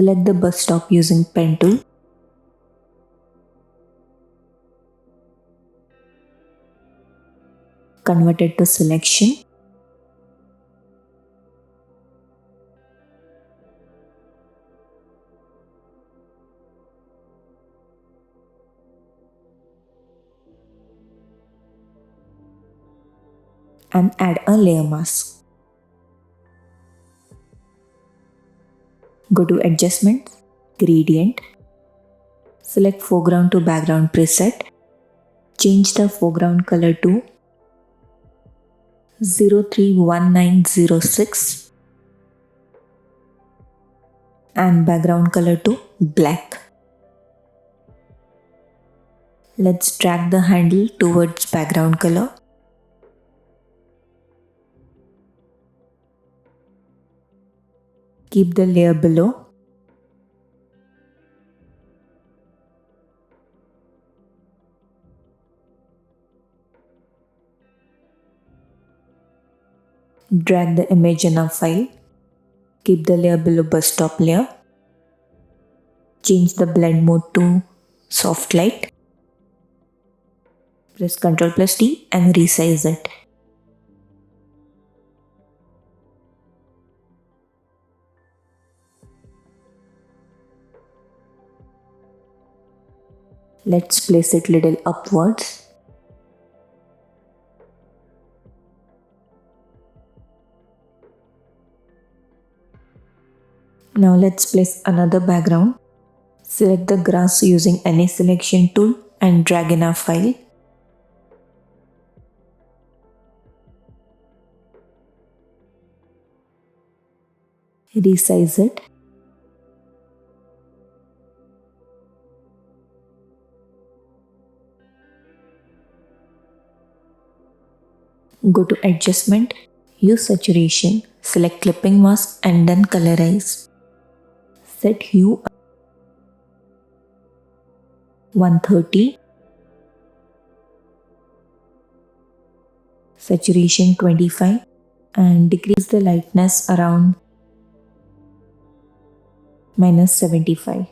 Select the bus stop using pen tool. Convert it to selection. And add a layer mask. Go to Adjustments, Gradient. Select Foreground to Background preset. Change the foreground color to 031906 and background color to black. Let's drag the handle towards background color. Keep the layer below. Drag the image in a file. Keep the layer below bus stop layer. Change the blend mode to soft light. Press Ctrl+T and resize it. Let's place it little upwards. Now let's place another background. Select the grass using any selection tool and drag in our file. Resize it. Go to Adjustment, use Saturation, select Clipping Mask and then Colorize. Set Hue 130, Saturation 25 and decrease the lightness around -75.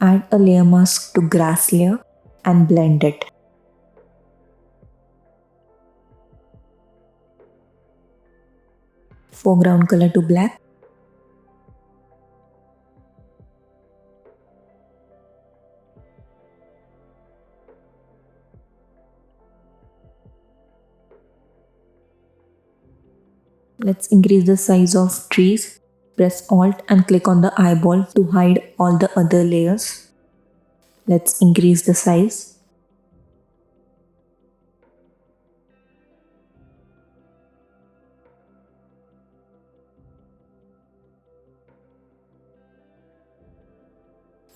Add a layer mask to grass layer and blend it. Foreground color to black. Let's increase the size of trees. Press Alt and click on the eyeball to hide all the other layers. Let's increase the size.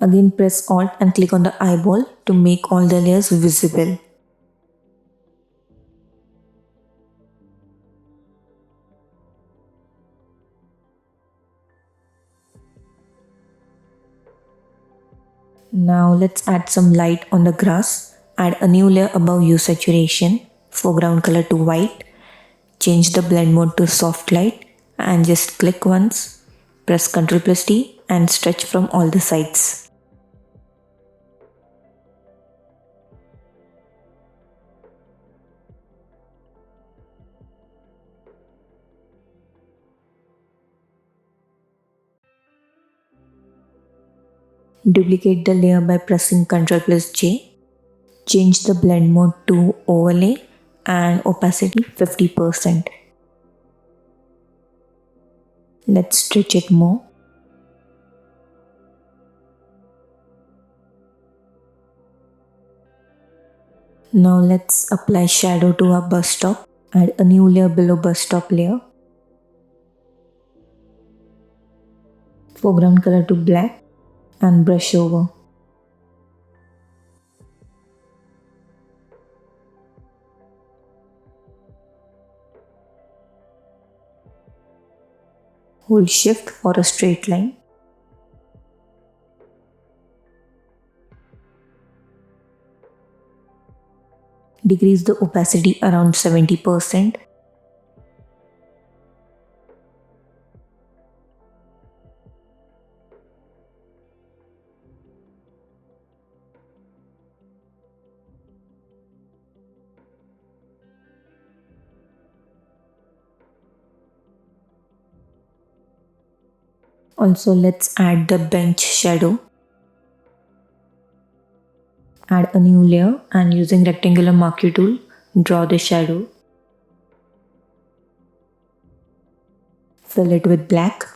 Again press Alt and click on the eyeball to make all the layers visible. Now let's add some light on the grass. Add a new layer above Hue Saturation, foreground color to white. Change the blend mode to soft light and just click once. Press Ctrl+T and stretch from all the sides. Duplicate the layer by pressing Ctrl+J. Change the blend mode to overlay and opacity 50%. Let's stretch it more. Now let's apply shadow to our bus stop. Add a new layer below bus stop layer. Foreground color to black and brush over. Hold Shift for a straight line. Decrease the opacity around 70%. Also, let's add the bench shadow. Add a new layer and using rectangular marquee tool, draw the shadow. Fill it with black.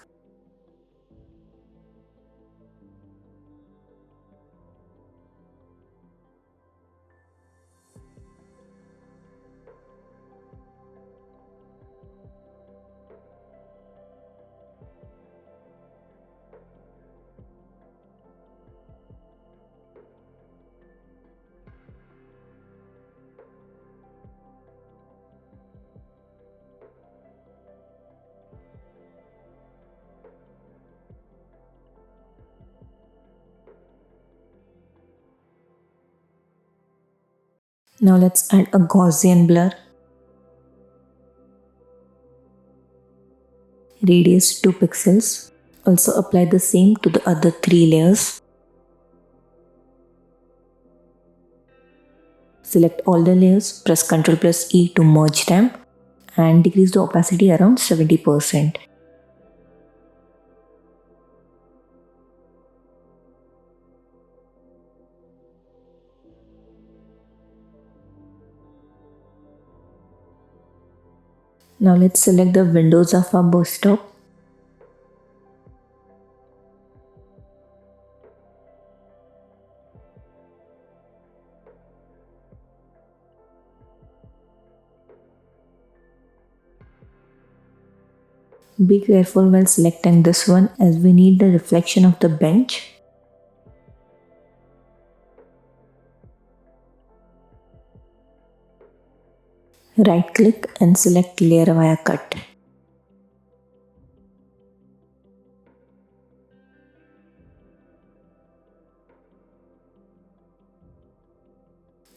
Now let's add a Gaussian blur. Radius 2 pixels. Also apply the same to the other 3 layers. Select all the layers, press Ctrl plus E to merge them and decrease the opacity around 70%. Now let's select the windows of our bus stop. Be careful while selecting this one as we need the reflection of the bench. Right click and select layer via cut.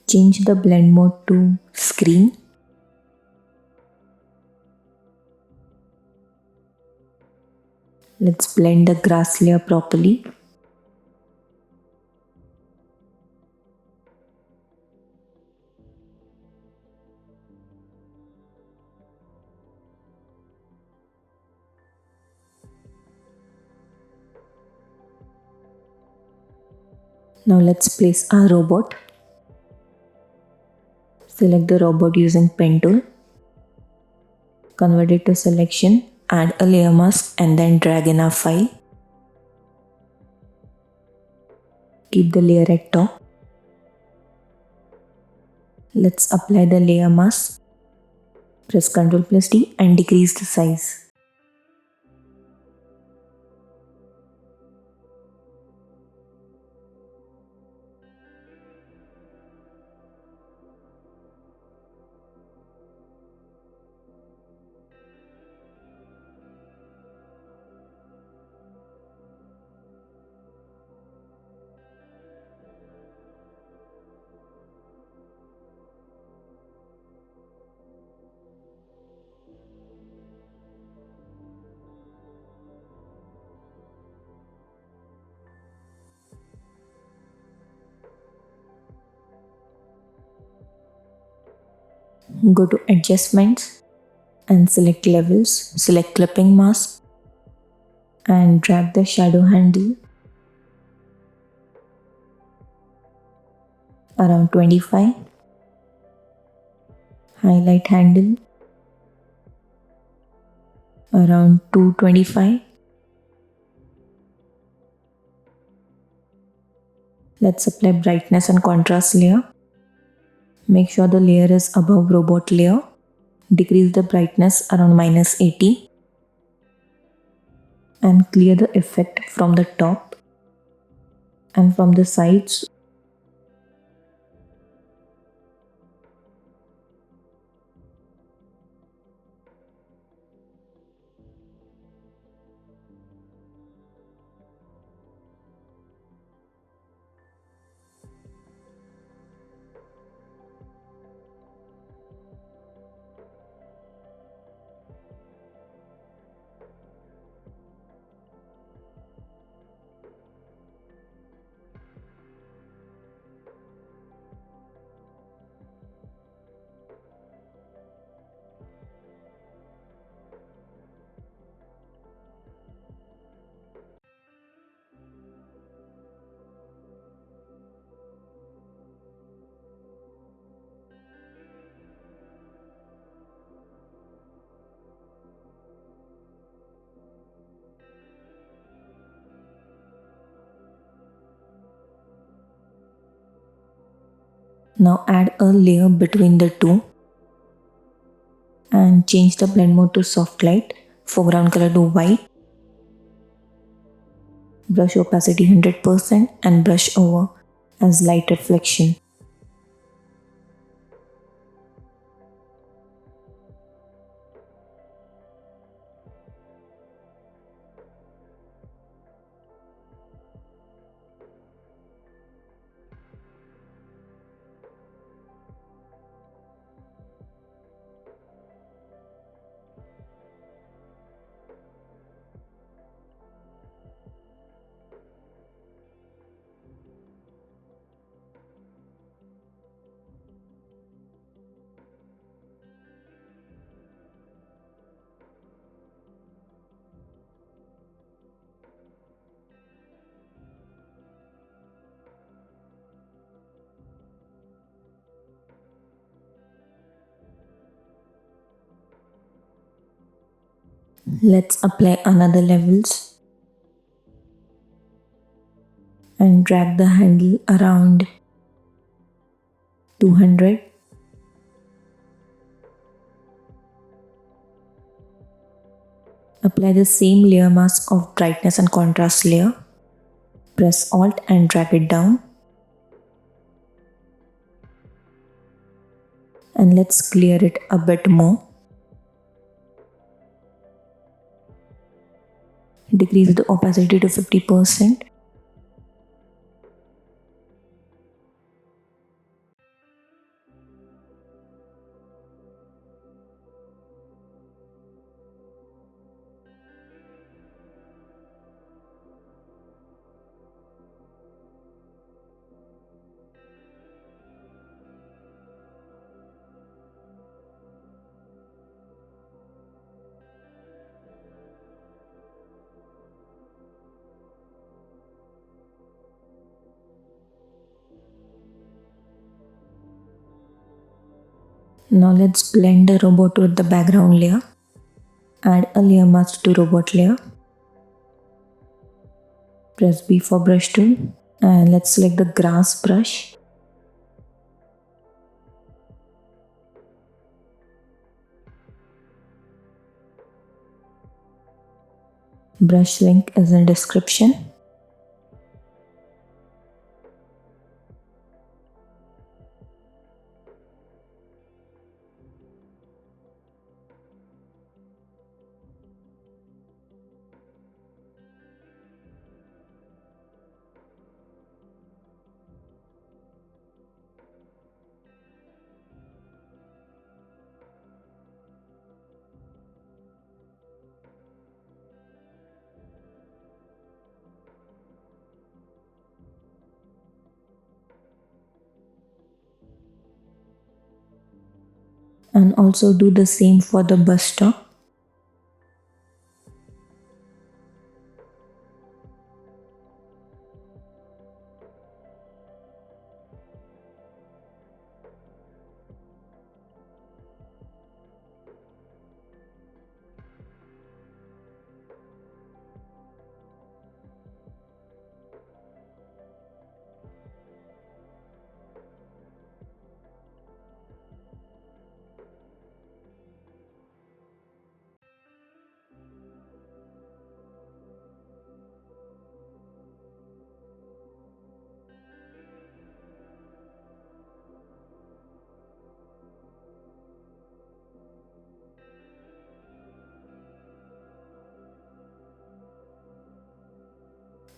Change the blend mode to screen. Let's blend the grass layer properly. Now let's place our robot. Select the robot using pen tool. Convert it to selection, add a layer mask and then drag in our file. Keep the layer at top. Let's apply the layer mask. Press Ctrl plus D and decrease the size. Go to adjustments and select levels. Select clipping mask and drag the shadow handle around 25. Highlight handle around 225. Let's apply brightness and contrast layer. Make sure the layer is above robot layer. Decrease the brightness around -80 and clear the effect from the top and from the sides. Now add a layer between the two and change the blend mode to soft light, foreground color to white, brush opacity 100% and brush over as light reflection. Let's apply another levels and drag the handle around 200. Apply the same layer mask of brightness and contrast layer. Press Alt and drag it down. And let's clear it a bit more. Decrease the opacity to 50%. Now let's blend the robot with the background layer. Add a layer mask to robot layer. Press B for brush tool and let's select the grass brush. Brush link is in description. And also do the same for the bus stop.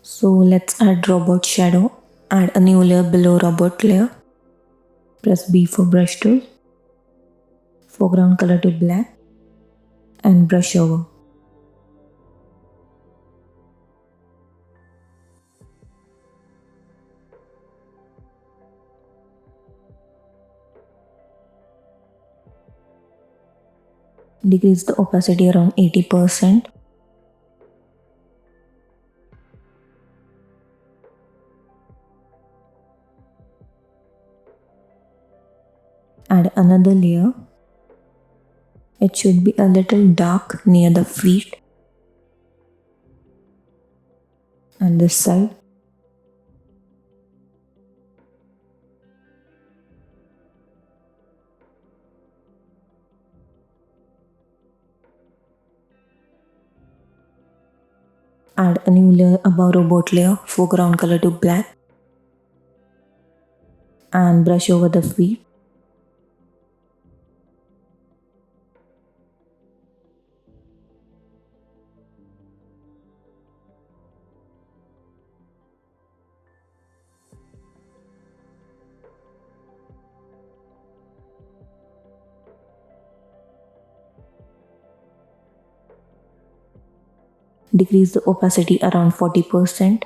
So let's add robot shadow. Add a new layer below robot layer. Press B for brush tool. Foreground color to black and brush over. Decrease the opacity around 80%. Add another layer. It should be a little dark near the feet and this side. Add a new layer above robot layer, foreground color to black, and brush over the feet. Decrease the opacity around 40%.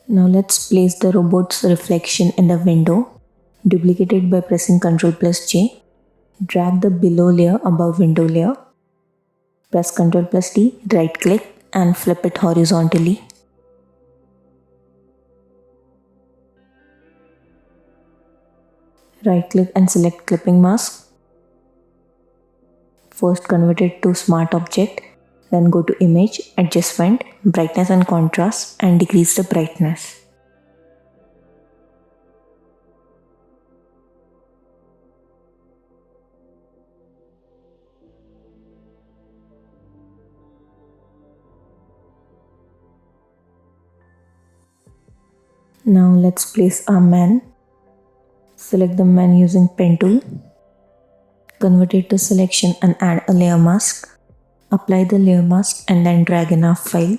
Now let's place the robot's reflection in the window. Duplicate it by pressing Ctrl plus J. Drag the below layer above window layer. Press Ctrl plus D, right click and flip it horizontally. Right click and select clipping mask. First convert it to smart object, then go to image, adjustment, brightness and contrast and decrease the brightness. Now let's place our man. Select the man using pen tool. Convert it to selection and add a layer mask. Apply the layer mask and then drag in our file.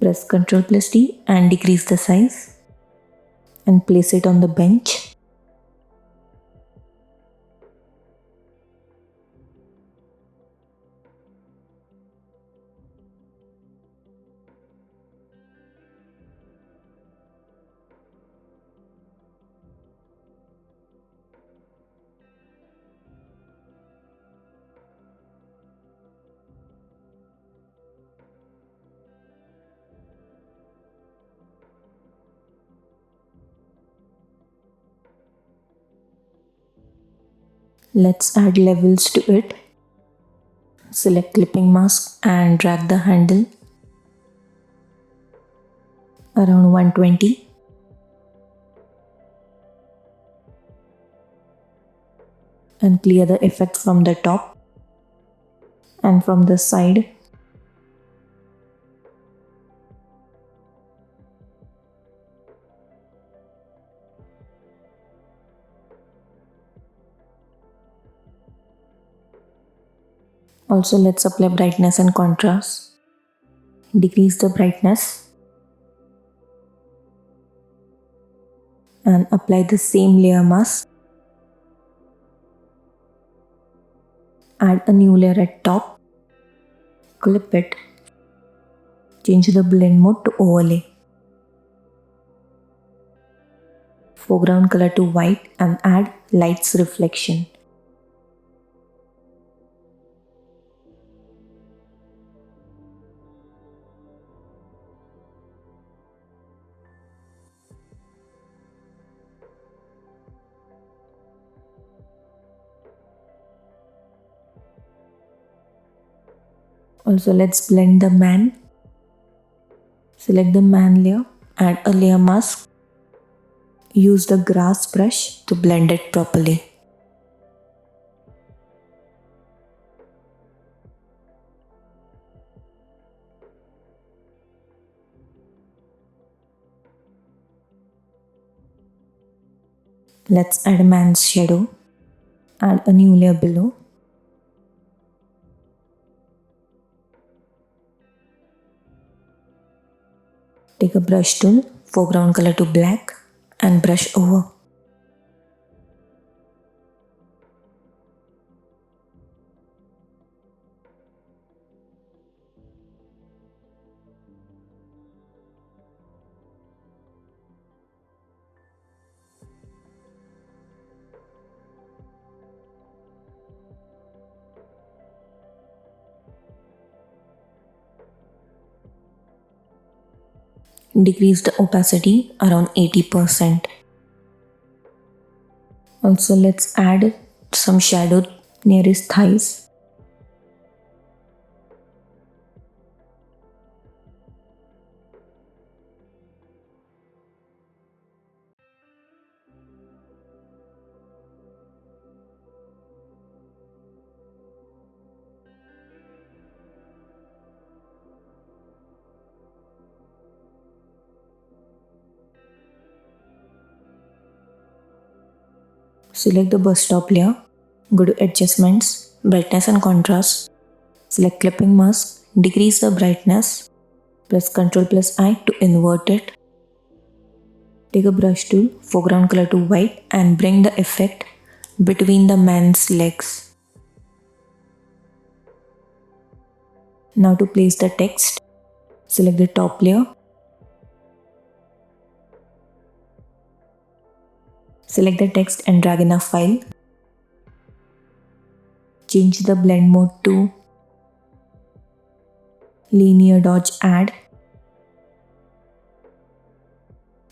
Press Ctrl plus D and decrease the size and place it on the bench. Let's add levels to it. Select clipping mask and drag the handle around 120. And clear the effect from the top and from the side. Also, let's apply brightness and contrast. Decrease the brightness and apply the same layer mask. Add a new layer at top. Clip it. Change the blend mode to overlay. Foreground color to white and add light's reflection. Also, let's blend the man. Select the man layer, add a layer mask. Use the grass brush to blend it properly. Let's add a man's shadow. Add a new layer below. Take a brush tool, foreground color to black and brush over. Decrease the opacity around 80%. Also, let's add some shadow near his thighs. Select the bus stop layer. Go to Adjustments, Brightness and Contrast. Select Clipping Mask. Decrease the brightness. Press Ctrl plus I to invert it. Take a brush tool, foreground color to white, and bring the effect between the man's legs. Now to place the text, select the top layer. Select the text and drag in a file. Change the blend mode to Linear Dodge Add.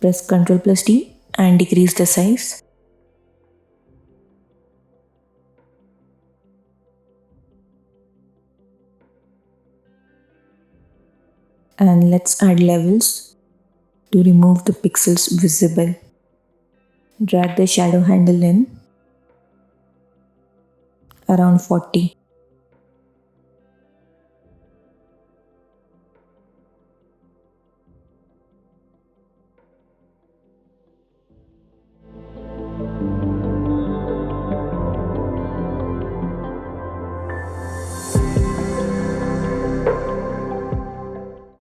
Press Ctrl plus D and decrease the size. And let's add levels to remove the pixels visible. Drag the shadow handle in around 40.